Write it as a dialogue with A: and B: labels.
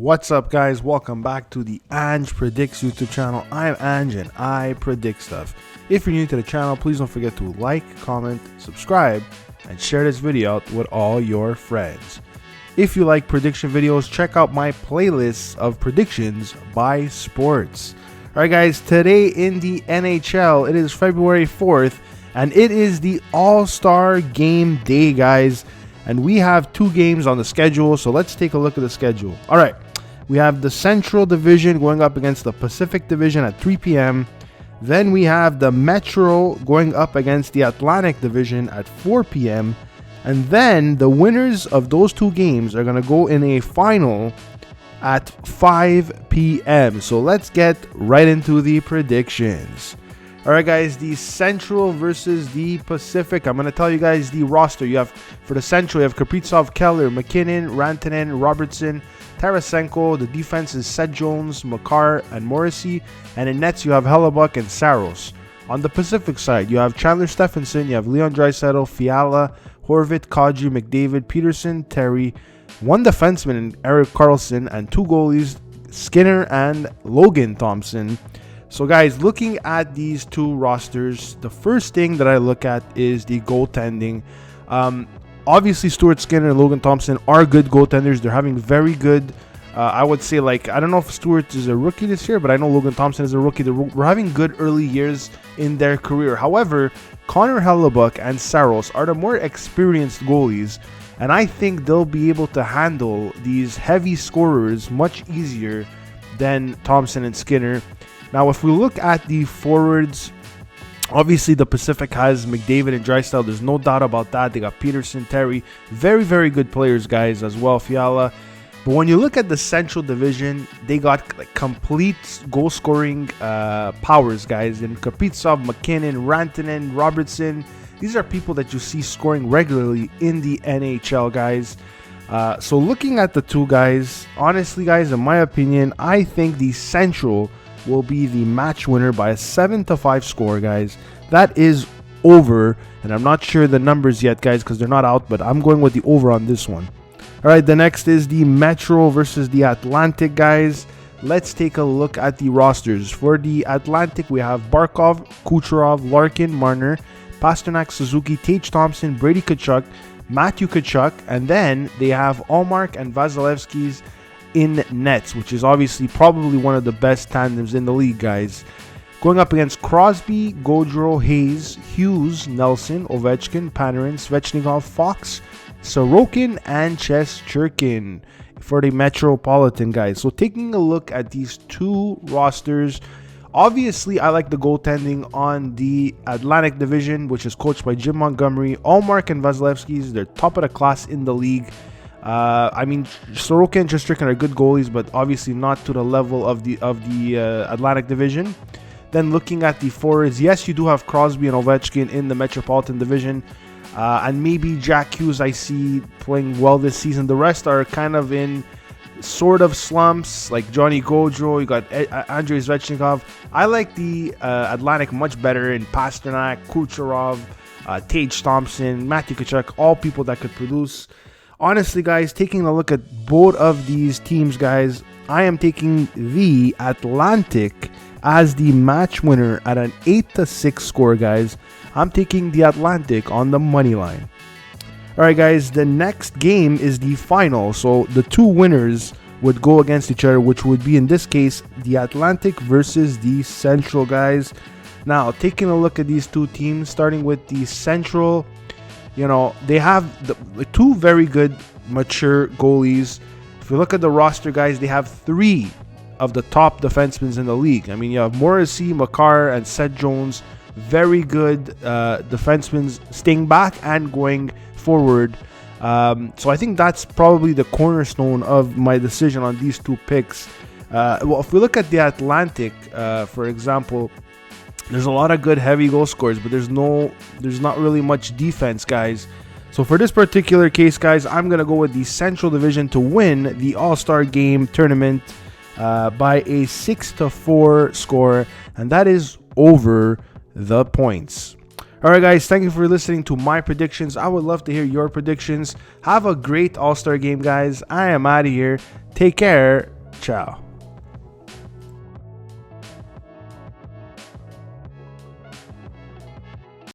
A: What's up, guys? Welcome back to the Ange Predicts YouTube channel. I'm Ange and I predict stuff. If you're new to the channel, please don't forget to like, comment, subscribe, and share this video out with all your friends. If you like prediction videos, check out my playlist of predictions by sports. Alright guys, today in the NHL, it is February 4th, and it is the All-Star Game Day, guys. And we have two games on the schedule, so let's take a look at the schedule. Alright, we have the Central Division going up against the Pacific Division at 3 p.m. Then we have the Metro going up against the Atlantic Division at 4 p.m. And then the winners of those two games are going to go in a final at 5 p.m. So let's get right into the predictions. Alright guys, the Central versus the Pacific. I'm going to tell you guys the roster. You have, for the Central, you have Kaprizov, Keller, McKinnon, Rantanen, Robertson, Tarasenko. The defense is Seth Jones, Makar, and Morrissey. And in nets, you have Hellebuck and Saros. On the Pacific side, you have Chandler Stephenson, you have Leon Draisaitl, Fiala, Horvat, Kadri, McDavid, Peterson, Terry, one defenseman, Erik Karlsson, and two goalies, Skinner and Logan Thompson. So guys, looking at these two rosters, the first thing that I look at is the goaltending. Obviously, Stuart Skinner and Logan Thompson are good goaltenders. They're having very good, I would say, like, I don't know if Stuart is a rookie this year, but I know Logan Thompson is a rookie. We're having good early years in their career. However, Connor Hellebuck and Saros are the more experienced goalies, and I think they'll be able to handle these heavy scorers much easier than Thompson and Skinner. Now, if we look at the forwards, obviously the Pacific has McDavid and Draisaitl. There's no doubt about that. They got Peterson, Terry. Very, very good players, guys, as well. Fiala. But when you look at the Central Division, they got like complete goal-scoring powers, guys. And Kaprizov, McKinnon, Rantanen, Robertson. These are people that you see scoring regularly in the NHL, guys. So looking at the two guys, honestly, guys, in my opinion, I think the Central will be the match winner by a 7-5 score, guys. That is over, and I'm not sure the numbers yet, guys, because they're not out, but I'm going with the over on this one. All right, the next is the Metro versus the Atlantic, guys. Let's take a look at the rosters. For the Atlantic, we have Barkov, Kucherov, Larkin, Marner, Pasternak, Suzuki, Tage Thompson, Brady Tkachuk, Matthew Tkachuk, and then they have Allmark and Vasilevsky's in nets, which is obviously probably one of the best tandems in the league, guys. Going up against Crosby, Gaudreau, Hayes, Hughes, Nelson, Ovechkin, Panarin, Svechnikov, Fox, Sorokin, and Shesterkin for the Metropolitan, guys. So taking a look at these two rosters, obviously I like the goaltending on the Atlantic Division, which is coached by Jim Montgomery. Allmark and Vasilevsky, they're top of the class in the league. I mean, Sorokin and Shesterkin are good goalies, but obviously not to the level of the Atlantic Division. Then looking at the forwards, yes, you do have Crosby and Ovechkin in the Metropolitan Division, and maybe Jack Hughes I see playing well this season. The rest are kind of in sort of slumps, like Johnny Gaudreau. You got Andrei Svechnikov. I like the Atlantic much better in Pasternak, Kucherov, Tage Thompson, Matthew Tkachuk, all people that could produce. Honestly, guys, taking a look at both of these teams, guys, I am taking the Atlantic as the match winner at an 8-6 score, guys. I'm taking the Atlantic on the money line. All right, guys, the next game is the final. So the two winners would go against each other, which would be, in this case, the Atlantic versus the Central, guys. Now, taking a look at these two teams, starting with the Central, you know, they have the two very good, mature goalies. If you look at the roster, guys, they have three of the top defensemen in the league. I mean, you have Morrissey, Makar, and Seth Jones. Very good defensemen staying back and going forward. So I think that's probably the cornerstone of my decision on these two picks. Well, if we look at the Atlantic, for example, there's a lot of good heavy goal scorers, but there's not really much defense, guys. So for this particular case, guys, I'm going to go with the Central Division to win the All-Star Game tournament by a 6-4 score, and that is over the points. Alright guys, thank you for listening to my predictions. I would love to hear your predictions. Have a great All-Star Game, guys. I am out of here. Take care. Ciao.